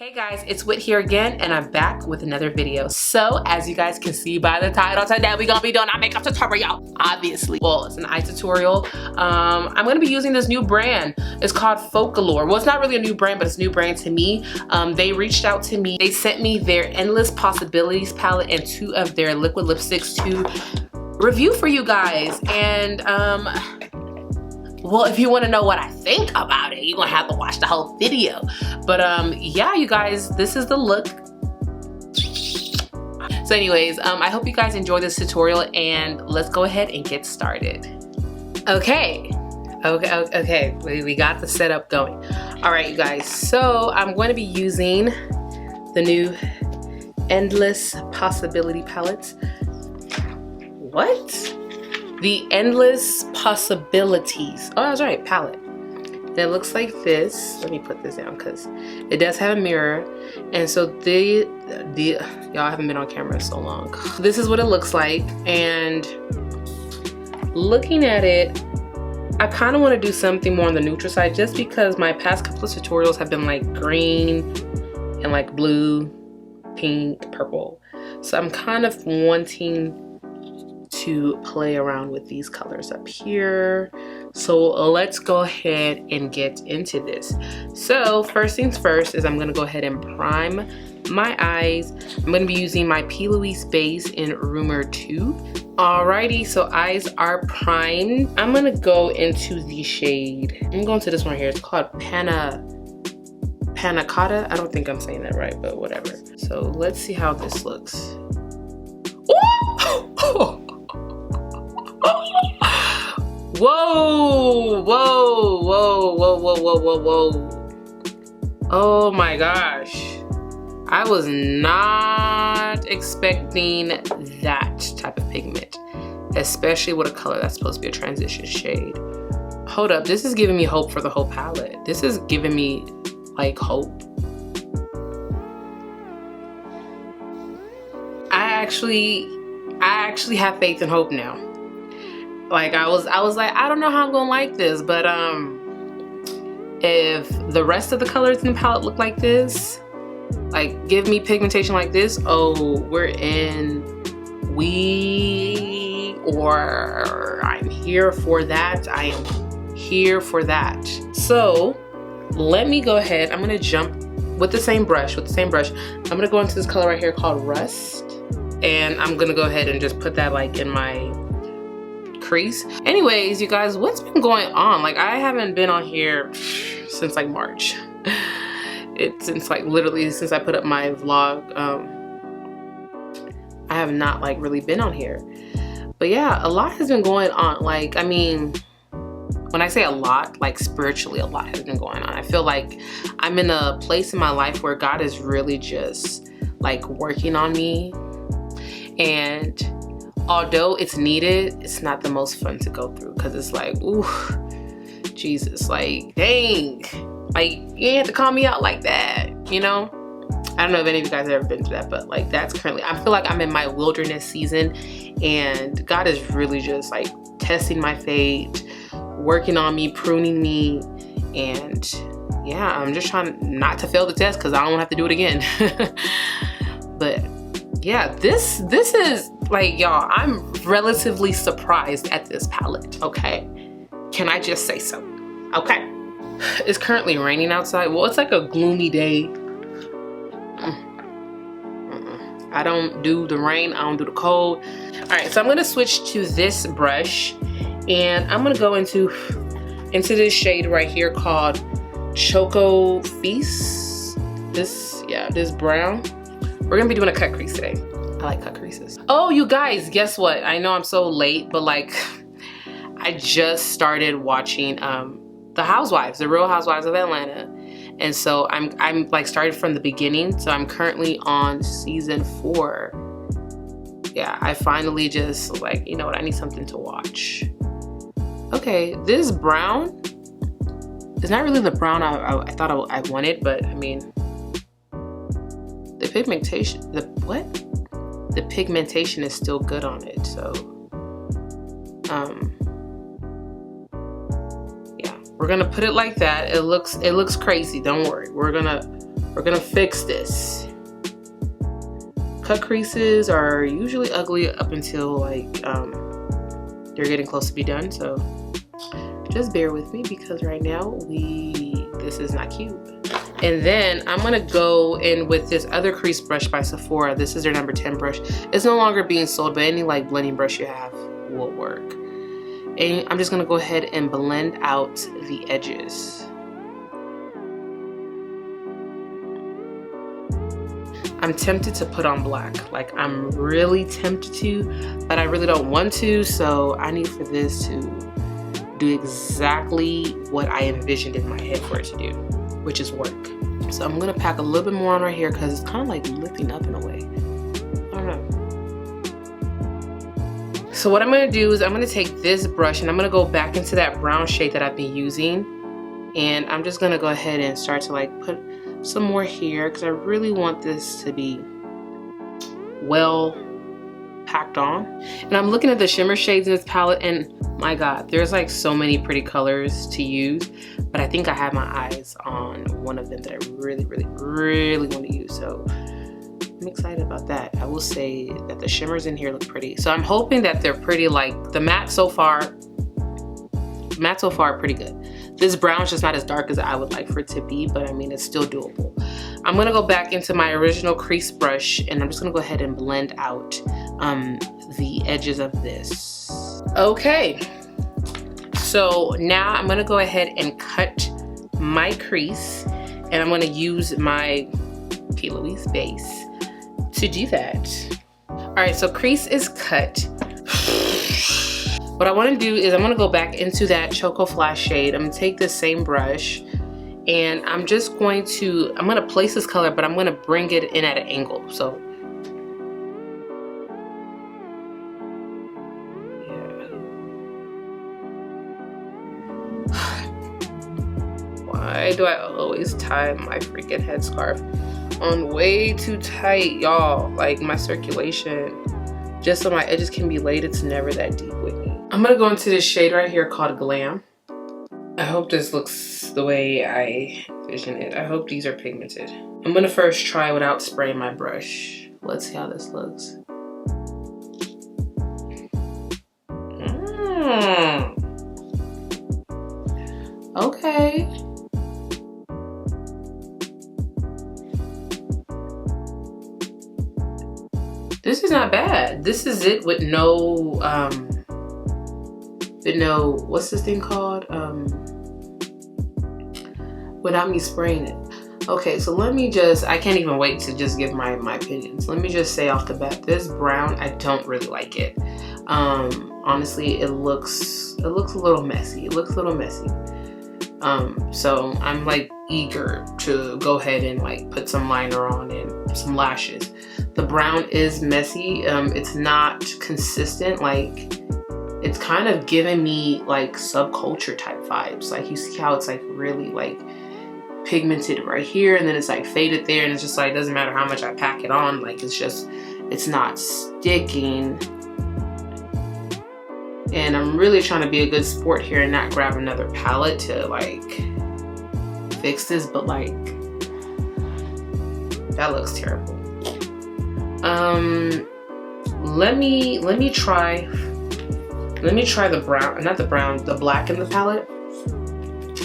Hey guys, it's Whit here again, and I'm back with another video. So, as you guys can see by the title, today we're gonna be doing our makeup tutorial, obviously. Well, it's an eye tutorial. I'm gonna be using this new brand. It's called Focallure. Well, it's not really a new brand, but it's a new brand to me. They reached out to me. They sent me their Endless Possibilities palette and 2 of their liquid lipsticks to review for you guys. And, well, if you want to know what I think about it, you're gonna have to watch the whole video. But yeah, you guys, this is the look. So anyways, I hope you guys enjoy this tutorial, and let's go ahead and get started. Okay, we got the setup going. All right, you guys, so I'm going to be using the new Endless Possibility palette. What? The Endless Possibilities. Oh, that's right, palette. And it looks like this. Let me put this down because it does have a mirror. And so y'all haven't been on camera so long. This is what it looks like. And looking at it, I kind of want to do something more on the neutral side, just because my past couple of tutorials have been like green and like blue, pink, purple. So I'm kind of wanting to play around with these colors up here. So let's go ahead and get into this. So first things first is I'm gonna go ahead and prime my eyes. I'm gonna be using my Louise base in Rumour 2. Alrighty, so eyes are primed. I'm gonna go into the shade. I'm going to this one here. It's called Panna Cotta. I don't think I'm saying that right, but whatever. So let's see how this looks. Whoa, whoa, whoa, whoa, whoa, whoa, whoa, whoa. Oh my gosh. I was not expecting that type of pigment, especially with a color that's supposed to be a transition shade. Hold up, this is giving me hope for the whole palette. This is giving me like hope. I actually have faith and hope now. Like I was like, I don't know how I'm gonna like this, but if the rest of the colors in the palette look like this, like give me pigmentation like this, oh, we're in I'm here for that. I am here for that. So let me go ahead. I'm gonna jump with the same brush. I'm gonna go into this color right here called Rust, and I'm gonna go ahead and just put that like in my crease. Anyways, you guys, what's been going on? Like, I haven't been on here since like March. Since literally since I put up my vlog. I have not like really been on here. But yeah, a lot has been going on. Like, I mean, when I say a lot, like spiritually, a lot has been going on. I feel like I'm in a place in my life where God is really just like working on me, and although it's needed, it's not the most fun to go through, because it's like, ooh, Jesus, like, dang, like, you ain't have to call me out like that, you know? I don't know if any of you guys have ever been through that, but like, that's currently, I feel like I'm in my wilderness season, and God is really just like testing my faith, working on me, pruning me, and yeah, I'm just trying not to fail the test because I don't have to do it again. But yeah, this is like, y'all, I'm relatively surprised at this palette, okay? Can I just say so? Okay. It's currently raining outside. Well, it's like a gloomy day. I don't do the rain, I don't do the cold. All right, so I'm gonna switch to this brush, and I'm gonna go into this shade right here called Choco Feast. This brown. We're gonna be doing a cut crease today. I like cut creases. Oh, you guys, guess what? I know I'm so late, but like, I just started watching The Housewives, The Real Housewives of Atlanta. And so I'm like started from the beginning. So I'm currently on season 4. Yeah, I finally just like, you know what? I need something to watch. Okay, this brown is not really the brown I thought I wanted, but I mean, the pigmentation is still good on it, so yeah, we're gonna put it like that. It looks crazy, don't worry. We're gonna we're gonna fix this. Cut creases are usually ugly up until like they're getting close to be done, so just bear with me because right now this is not cute. And then I'm gonna go in with this other crease brush by Sephora. This is their number 10 brush. It's no longer being sold, but any like blending brush you have will work. And I'm just gonna go ahead and blend out the edges. I'm tempted to put on black. Like I'm really tempted to, but I really don't want to. So I need for this to do exactly what I envisioned in my head for it to do, which is work. So I'm gonna pack a little bit more on right here because it's kind of like lifting up in a way. I don't know. So what I'm gonna do is I'm gonna take this brush and I'm gonna go back into that brown shade that I've been using. And I'm just gonna go ahead and start to like put some more here because I really want this to be well packed on. And I'm looking at the shimmer shades in this palette and my god, there's like so many pretty colors to use, but I think I have my eyes on one of them that I really want to use, so I'm excited about that. I will say that the shimmers in here look pretty, so I'm hoping that they're pretty. Like the matte so far are pretty good. This brown's just not as dark as I would like for it to be, but I mean it's still doable. I'm gonna go back into my original crease brush and I'm just gonna go ahead and blend out the edges of this. Okay, so now I'm gonna go ahead and cut my crease and I'm gonna use my Louise base to do that. All right, so crease is cut. What I want to do is I'm going to go back into that Choco Flash shade. I'm going to take this same brush and I'm just going to, I'm going to place this color, but I'm going to bring it in at an angle. So yeah. Why do I always tie my freaking headscarf on way too tight, y'all? Like my circulation, just so my edges can be laid, it's never that deep with me. I'm gonna go into this shade right here called Glam. I hope this looks the way I envision it. I hope these are pigmented. I'm gonna first try without spraying my brush. Let's see how this looks. Okay. This is not bad. This is it with no, what's this thing called? Without me spraying it. Okay, so let me just, I can't even wait to just give my opinions. Let me just say off the bat, this brown, I don't really like it. Honestly, it looks a little messy. It looks a little messy. So I'm like eager to go ahead and like put some liner on and some lashes. The brown is messy. It's not consistent. Like it's kind of giving me like subculture type vibes. Like you see how it's like really like pigmented right here and then it's like faded there, and it's just like doesn't matter how much I pack it on, like it's not sticking. And I'm really trying to be a good sport here and not grab another palette to like fix this, but like that looks terrible. Let me try the brown, not the brown, the black in the palette.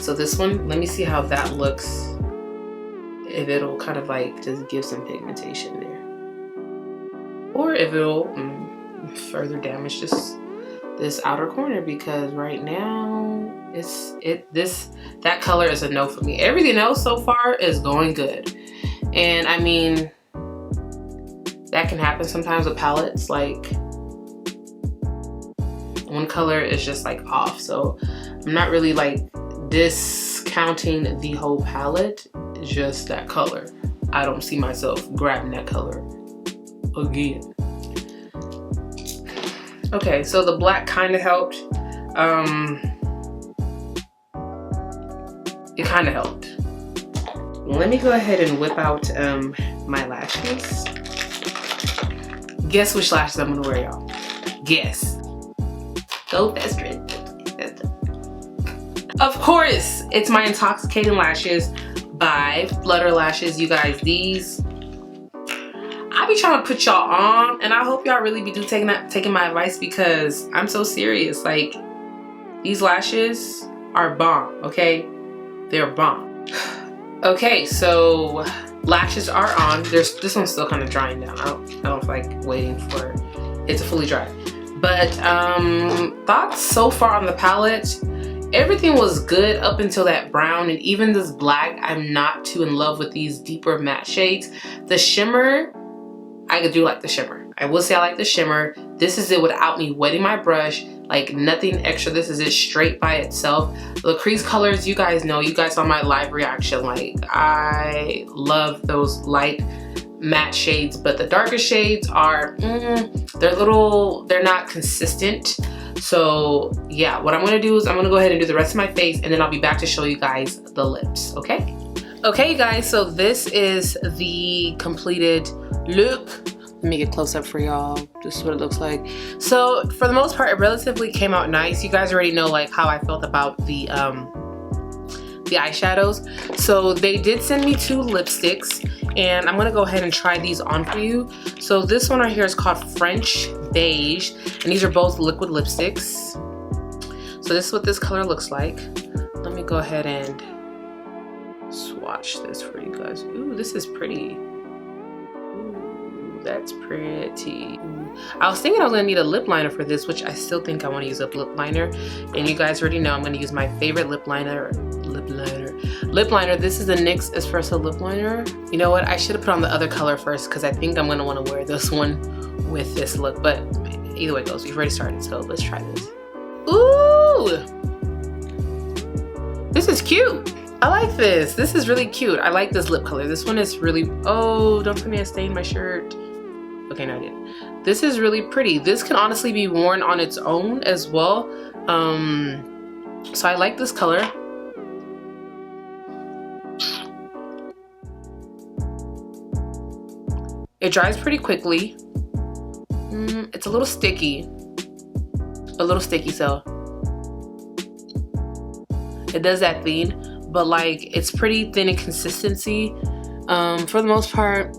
So this one, let me see how that looks, if it'll kind of like just give some pigmentation there, or if it'll further damage this outer corner, because right now that color is a no for me. Everything else so far is going good, and I mean that can happen sometimes with palettes. Like one color is just like off, so I'm not really like discounting the whole palette, just that color. I don't see myself grabbing that color again. Okay, so the black kind of helped. It kind of helped. Let me go ahead and whip out my lashes. Guess which lashes I'm gonna wear, y'all. Guess. Go faster. Of course, it's my Intoxicating lashes by Flutter lashes. You guys, these I be trying to put y'all on, and I hope y'all really be taking my advice, because I'm so serious. Like, these lashes are bomb, okay? They're bomb. Okay, so lashes are on. This one's still kind of drying down. I don't feel like waiting for it to fully dry. But thoughts so far on the palette, everything was good up until that brown, and even this black. I'm not too in love with these deeper matte shades. The shimmer, I do like the shimmer. I will say I like the shimmer. This is it without me wetting my brush, like nothing extra. This is it straight by itself. The crease colors, you guys know, you guys saw my live reaction. Like, I love those light matte shades, but the darker shades are, they're not consistent. So yeah, what I'm gonna do is I'm gonna go ahead and do the rest of my face, and then I'll be back to show you guys the lips, okay? Okay, you guys, so this is the completed look. Let me get close up for y'all. This is what it looks like. So for the most part, it relatively came out nice. You guys already know like how I felt about the eyeshadows. So they did send me 2 lipsticks, and I'm gonna go ahead and try these on for you. So this one right here is called French Beige, and these are both liquid lipsticks. So this is what this color looks like. Let me go ahead and swatch this for you guys. Ooh, this is pretty. Ooh, that's pretty. Ooh. I was thinking I was gonna need a lip liner for this, which I still think I want to use a lip liner. And you guys already know I'm gonna use my favorite lip liner. This is the NYX Espresso Lip Liner. You know what? I should have put on the other color first, because I think I'm gonna want to wear this one with this look. But either way it goes, we've already started, so let's try this. Ooh, this is cute. I like this. This is really cute. I like this lip color. This one is really, oh, don't tell me I stained my shirt. Okay, no, I didn't. This is really pretty. This can honestly be worn on its own as well. So I like this color. It dries pretty quickly. It's a little sticky. So it does that thing, but like it's pretty thin in consistency. For the most part,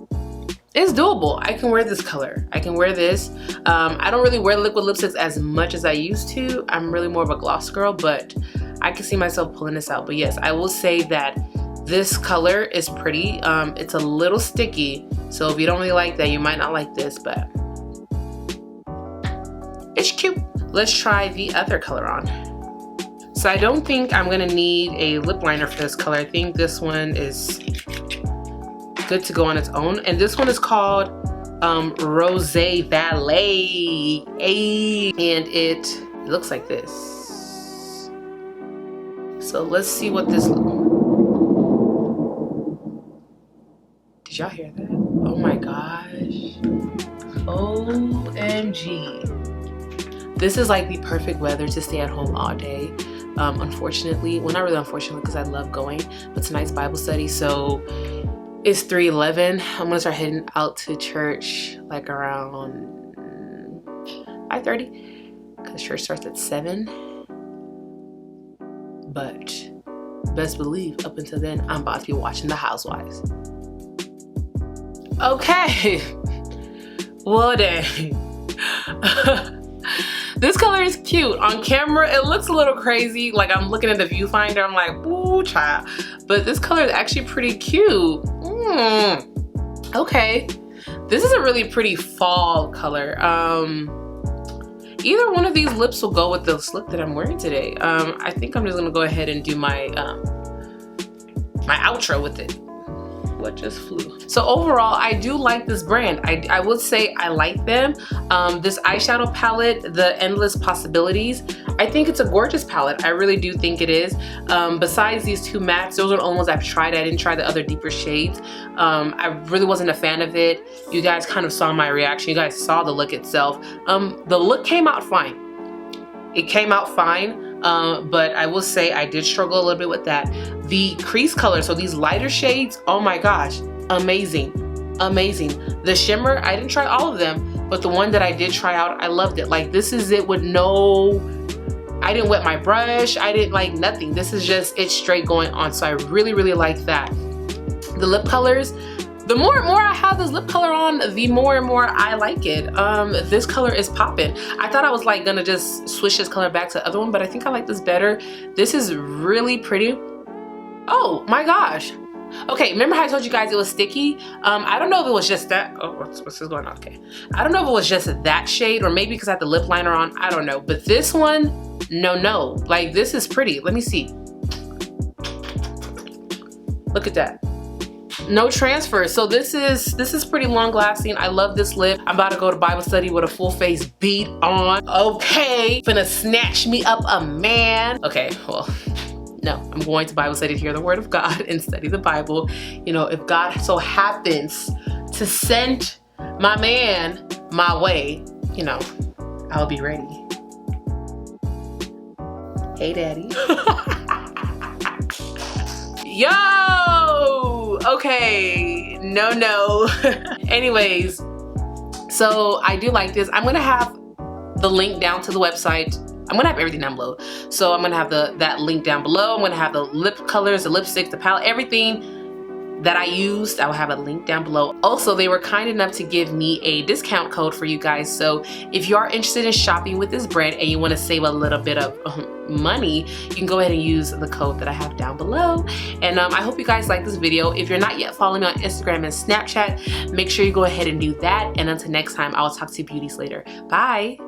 it's doable. I can wear this color. I can wear this. I don't really wear liquid lipsticks as much as I used to. I'm really more of a gloss girl, but I can see myself pulling this out. But yes, I will say that this color is pretty. It's a little sticky, so if you don't really like that, you might not like this, but it's cute. Let's try the other color on. So I don't think I'm gonna need a lip liner for this color. I think this one is good to go on its own. And this one is called Rose Valet. And it looks like this. So let's see what this looks like. Did y'all hear that? Oh my gosh. OMG. This is like the perfect weather to stay at home all day. Unfortunately, well, not really unfortunately, because I love going, but tonight's Bible study, so it's 3:11. I'm gonna start heading out to church like around 5:30, because church starts at 7. But best believe up until then, I'm about to be watching The Housewives. Okay. Well, dang. This color is cute. On camera, it looks a little crazy. Like I'm looking at the viewfinder, I'm like, ooh, child. But this color is actually pretty cute. Okay. This is a really pretty fall color. Either one of these lips will go with this look that I'm wearing today. I think I'm just gonna go ahead and do my my outro with it. What just flew? So overall, I do like this brand. I would say I like them. This eyeshadow palette, the Endless Possibilities, I think it's a gorgeous palette. I really do think it is. Besides these 2 mattes, those are the only ones I've tried. I didn't try the other deeper shades. I really wasn't a fan of it. You guys kind of saw my reaction. You guys saw the look itself. The look came out fine. It came out fine, but I will say I did struggle a little bit with that. The crease color, so these lighter shades, oh my gosh, amazing, amazing. The shimmer, I didn't try all of them, but the one that I did try out, I loved it. Like this is it with no, I didn't wet my brush, I didn't like nothing. This is just, it's straight going on, so I really, really like that. the lip colors. The more and more I have this lip color on, the more and more I like it. This color is popping. I thought I was like gonna just switch this color back to the other one, but I think I like this better. This is really pretty. Oh my gosh. Okay, remember how I told you guys it was sticky? I don't know if it was just that. Oh, what's this going on? Okay. I don't know if it was just that shade or maybe because I had the lip liner on. I don't know. But this one, no. Like, this is pretty. Let me see. Look at that. No transfer. So this is pretty long lasting. I love this lip. I'm about to go to Bible study with a full face beat on. Okay, finna snatch me up a man. Okay, well, no, I'm going to Bible study to hear the word of God and study the Bible. You know, if God so happens to send my man my way, you know, I'll be ready. Hey, daddy. Yo, okay, no. Anyways, so I do like this. I'm gonna have the link down to the website. I'm gonna have everything down below. So I'm gonna have that link down below. I'm gonna have the lip colors, the lipsticks, the palette, everything that I used. I will have a link down below. Also, they were kind enough to give me a discount code for you guys. So if you are interested in shopping with this brand and you want to save a little bit of money, you can go ahead and use the code that I have down below. And I hope you guys like this video. If you're not yet following me on Instagram and Snapchat, make sure you go ahead and do that. And until next time, I will talk to you beauties later. Bye.